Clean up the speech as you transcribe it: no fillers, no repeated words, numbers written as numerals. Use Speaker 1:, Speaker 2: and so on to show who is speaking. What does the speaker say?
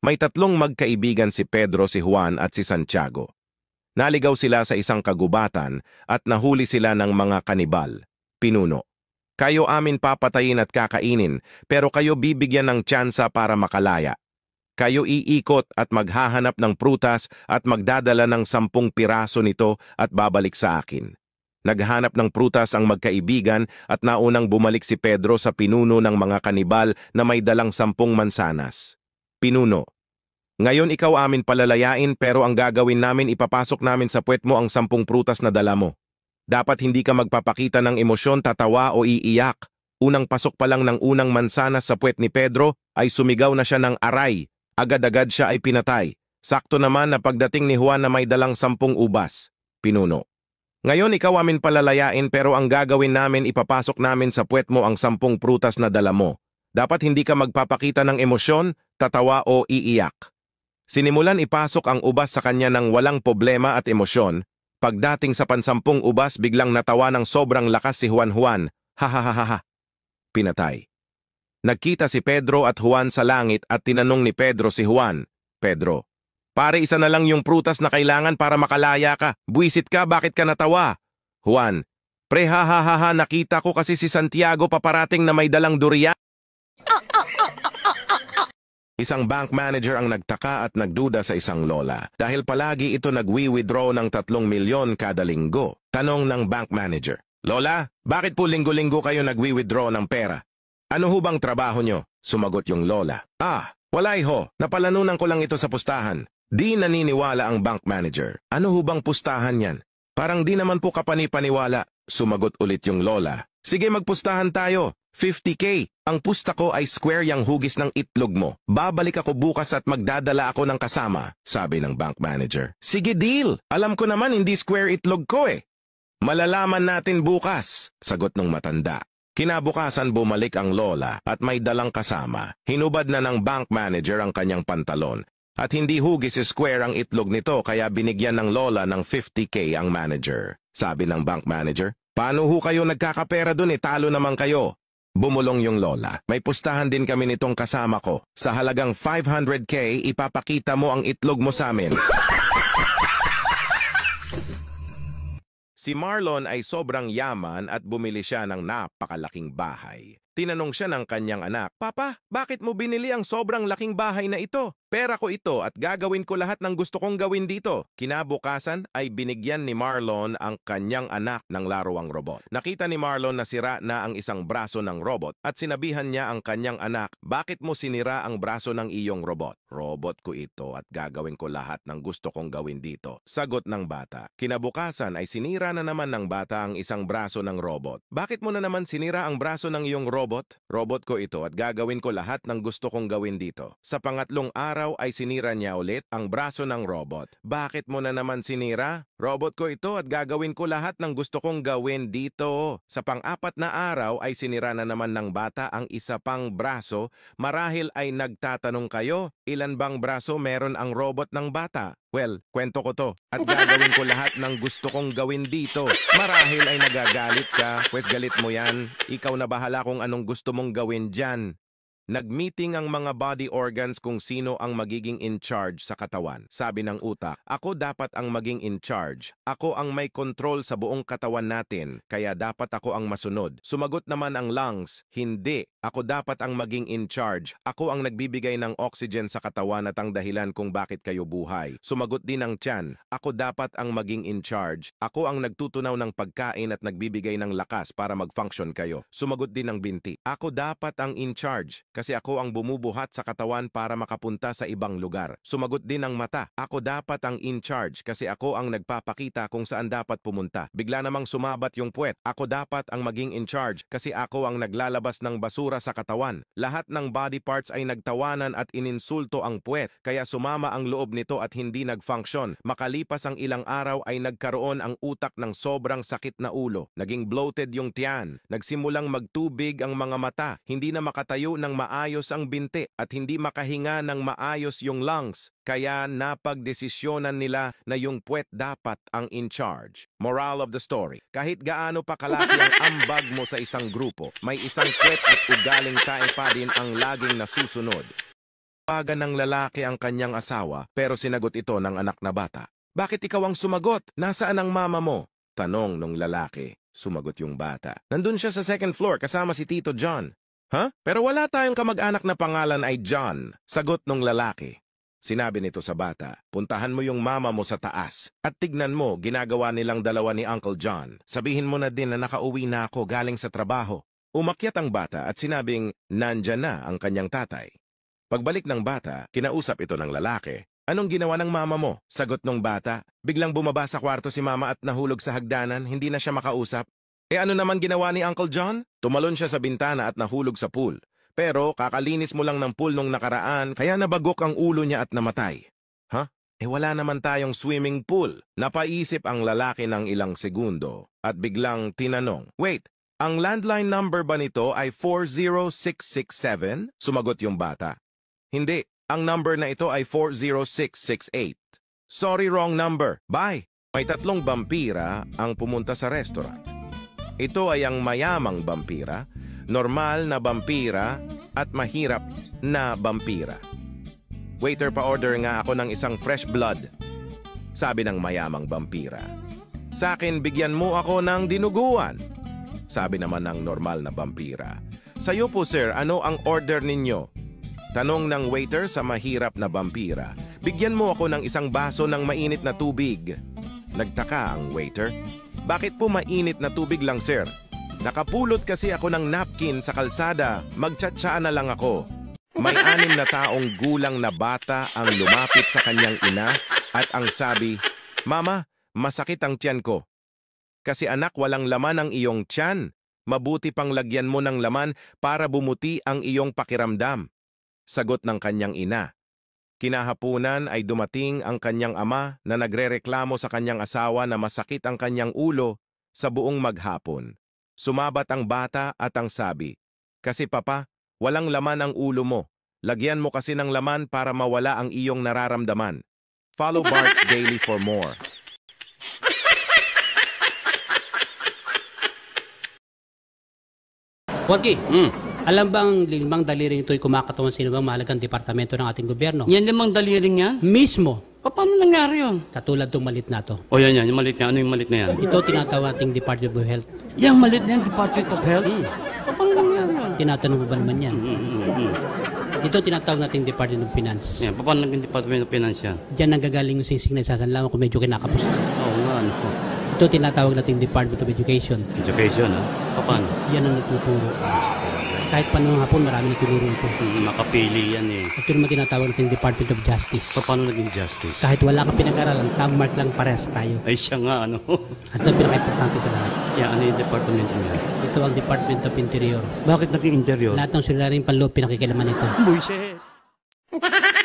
Speaker 1: May tatlong magkaibigan si Pedro, si Juan at si Santiago. Naligaw sila sa isang kagubatan at nahuli sila ng mga kanibal. Pinuno, kayo amin papatayin at kakainin, pero kayo bibigyan ng tsansa para makalaya. Kayo iikot at maghahanap ng prutas at magdadala ng 10 piraso nito at babalik sa akin. Naghanap ng prutas ang magkaibigan at naunang bumalik si Pedro sa pinuno ng mga kanibal na may dalang 10 mansanas. Pinuno, ngayon ikaw amin palalayain pero ang gagawin namin ipapasok namin sa puwet mo ang 10 prutas na dala mo. Dapat hindi ka magpapakita ng emosyon, tatawa o iiyak. Unang pasok pa lang ng unang mansanas sa puwet ni Pedro ay sumigaw na siya ng aray. Agad-agad siya ay pinatay. Sakto naman na pagdating ni Juan na may dalang 10 ubas. Pinuno, ngayon ikaw amin palalayain pero ang gagawin namin ipapasok namin sa puwet mo ang 10 prutas na dala mo. Dapat hindi ka magpapakita ng emosyon, tatawa o iiyak. Sinimulan ipasok ang ubas sa kanya ng walang problema at emosyon. Pagdating sa 10 ubas biglang natawa ng sobrang lakas si Juan. Ha ha ha ha ha. Pinatay. Nagkita si Pedro at Juan sa langit at tinanong ni Pedro si Juan, Pedro, pare isa na lang yung prutas na kailangan para makalaya ka. Buwisit ka, bakit ka natawa? Juan, pre ha ha ha ha, nakita ko kasi si Santiago paparating na may dalang durian. Isang bank manager ang nagtaka at nagduda sa isang lola dahil palagi ito nagwi-withdraw ng 3 milyon kada linggo. Tanong ng bank manager, Lola, bakit po linggo-linggo kayo nagwi-withdraw ng pera? Ano ho bang trabaho nyo? Sumagot yung lola. Walay ho, napalanunan ko lang ito sa pustahan. Di naniniwala ang bank manager. Ano ho bang pustahan yan? Parang di naman po kapani-paniwala. Sumagot ulit yung lola. Sige magpustahan tayo. 50K. Ang pusta ko ay square yang hugis ng itlog mo. Babalik ako bukas at magdadala ako ng kasama, sabi ng bank manager. Sige deal. Alam ko naman hindi square itlog ko eh. Malalaman natin bukas, sagot ng matanda. Kinabukasan bumalik ang lola at may dalang kasama. Hinubad na ng bank manager ang kanyang pantalon. At hindi hugis square ang itlog nito kaya binigyan ng lola ng 50K ang manager. Sabi ng bank manager, paano ho kayo nagkakapera dun talo naman kayo? Bumulong yung lola. May pustahan din kami nitong kasama ko. Sa halagang 500K, ipapakita mo ang itlog mo sa amin. Si Marlon ay sobrang yaman at bumili siya ng napakalaking bahay. Tinanong siya ng kanyang anak, Papa, bakit mo binili ang sobrang laking bahay na ito? Pera ko ito at gagawin ko lahat ng gusto kong gawin dito. Kinabukasan ay binigyan ni Marlon ang kanyang anak ng laruang robot. Nakita ni Marlon na sira na ang isang braso ng robot at sinabihan niya ang kanyang anak, bakit mo sinira ang braso ng iyong robot? Robot ko ito at gagawin ko lahat ng gusto kong gawin dito. Sagot ng bata. Kinabukasan ay sinira na naman ng bata ang isang braso ng robot. Bakit mo na naman sinira ang braso ng iyong robot? Robot ko ito at gagawin ko lahat ng gusto kong gawin dito. Sa pangatlong araw ay sinira niya ulit ang braso ng robot. Bakit mo na naman sinira? Robot ko ito at gagawin ko lahat ng gusto kong gawin dito. Sa pang-apat na araw ay sinira na naman ng bata ang isa pang braso. Marahil ay nagtatanong kayo, ilan bang braso meron ang robot ng bata? Well, kwento ko to at gagawin ko lahat ng gusto kong gawin dito. Marahil ay nagagalit ka, pues galit mo yan. Ikaw na bahala kung anong gusto mong gawin dyan. Nag-meeting ang mga body organs kung sino ang magiging in charge sa katawan. Sabi ng utak, ako dapat ang maging in charge. Ako ang may control sa buong katawan natin, kaya dapat ako ang masunod. Sumagot naman ang lungs, hindi. Ako dapat ang maging in charge. Ako ang nagbibigay ng oxygen sa katawan at ang dahilan kung bakit kayo buhay. Sumagot din ang tiyan, ako dapat ang maging in charge. Ako ang nagtutunaw ng pagkain at nagbibigay ng lakas para mag-function kayo. Sumagot din ang binti, ako dapat ang in charge. Kasi ako ang bumubuhat sa katawan para makapunta sa ibang lugar. Sumagot din ang mata. Ako dapat ang in charge kasi ako ang nagpapakita kung saan dapat pumunta. Bigla namang sumabat yung puwet. Ako dapat ang maging in charge kasi ako ang naglalabas ng basura sa katawan. Lahat ng body parts ay nagtawanan at ininsulto ang puwet. Kaya sumama ang loob nito at hindi nag-function. Makalipas ang ilang araw ay nagkaroon ang utak ng sobrang sakit na ulo. Naging bloated yung tiyan. Nagsimulang magtubig ang mga mata. Hindi na makatayo ng maayos ang binti at hindi makahinga ng maayos yung lungs. Kaya napagdesisyonan nila na yung puwet dapat ang in charge. Moral of the story, kahit gaano pa kalaki ang ambag mo sa isang grupo, may isang puwet at ugaling tae pa din ang laging nasusunod. Tawagan ng lalaki ang kanyang asawa pero sinagot ito ng anak na bata. Bakit ikaw ang sumagot? Nasaan ang mama mo? Tanong nung lalaki. Sumagot yung bata. Nandun siya sa second floor kasama si Tito John. Ha? Pero wala tayong kamag-anak na pangalan ay John. Sagot nung lalaki. Sinabi nito sa bata, puntahan mo yung mama mo sa taas at tignan mo ginagawa nilang dalawa ni Uncle John. Sabihin mo na din na nakauwi na ako galing sa trabaho. Umakyat ang bata at sinabing nandyan na ang kanyang tatay. Pagbalik ng bata, kinausap ito ng lalaki. Anong ginawa ng mama mo? Sagot ng bata. Biglang bumaba sa kwarto si mama at nahulog sa hagdanan, hindi na siya makausap. Ano naman ginawa ni Uncle John? Tumalon siya sa bintana at nahulog sa pool. Pero kakalinis mo lang ng pool nung nakaraan, kaya nabagok ang ulo niya at namatay. Ha? Wala naman tayong swimming pool. Napaisip ang lalaki ng ilang segundo at biglang tinanong, wait, ang landline number ba nito ay 40667? Sumagot yung bata. Hindi. Ang number na ito ay 40668. Sorry, wrong number. Bye! May 3 vampira ang pumunta sa restaurant. Ito ay ang mayamang vampira, normal na vampira, at mahirap na vampira. Waiter, pa-order nga ako ng isang fresh blood. Sabi ng mayamang vampira. Sa akin, bigyan mo ako ng dinuguan. Sabi naman ng normal na vampira. Sayo po sir, ano ang order ninyo? Tanong ng waiter sa mahirap na vampira. Bigyan mo ako ng isang baso ng mainit na tubig. Nagtaka ang waiter. Bakit po mainit na tubig lang, sir? Nakapulot kasi ako ng napkin sa kalsada. Magtsatsaan na lang ako. May 6 na taong gulang na bata ang lumapit sa kanyang ina at ang sabi, Mama, masakit ang tiyan ko. Kasi anak, walang laman ang iyong tiyan. Mabuti pang lagyan mo ng laman para bumuti ang iyong pakiramdam. Sagot ng kanyang ina. Kinahapunan ay dumating ang kanyang ama na nagrereklamo sa kanyang asawa na masakit ang kanyang ulo sa buong maghapon. Sumabat ang bata at ang sabi, kasi papa, walang laman ang ulo mo. Lagyan mo kasi ng laman para mawala ang iyong nararamdaman. Follow Bart's Daily for more.
Speaker 2: Porky, alam bang 5 daliring ito'y kumakatawan sa bang mahalagang departamento ng ating gobyerno?
Speaker 3: Yan 5 daliring yan?
Speaker 2: Mismo,
Speaker 3: Paano nangyari yun?
Speaker 2: katulad ng malit na to.
Speaker 3: O yan, yung malit na. Ano yung malit na yan?
Speaker 2: Ito tinatawag ating Department of Health.
Speaker 3: Yung malit na yan, Department of Health? Paano nangyari yun?
Speaker 2: Tinatanong mo ba naman yan? Ito tinatawag nating Department of Finance.
Speaker 3: Yan, paano naging Department of Finance yan?
Speaker 2: Diyan nanggagaling yung singsing na isasanlaman kung medyo kinakapos na.
Speaker 3: Oo nga, ano po.
Speaker 2: Ito tinatawag nating Department of Education.
Speaker 3: Education, ha? Paano?
Speaker 2: Yan ang nagtuturo. Kahit pa noong hapon, marami nagtuturo ito.
Speaker 3: Makapili yan eh.
Speaker 2: Ito naman tinatawag nating Department of Justice.
Speaker 3: Paano naging justice?
Speaker 2: Kahit wala kang pinag-aralan, tag-mark lang parehas tayo.
Speaker 3: Ay siya nga, ano?
Speaker 2: At ito ang pinaka-importante sa lahat.
Speaker 3: Yan, ano yung department niya?
Speaker 2: Ito ang Department of Interior.
Speaker 3: Bakit naging interior?
Speaker 2: Lahat ng suliraring panloob pinakikilaman ito.
Speaker 3: Buisit!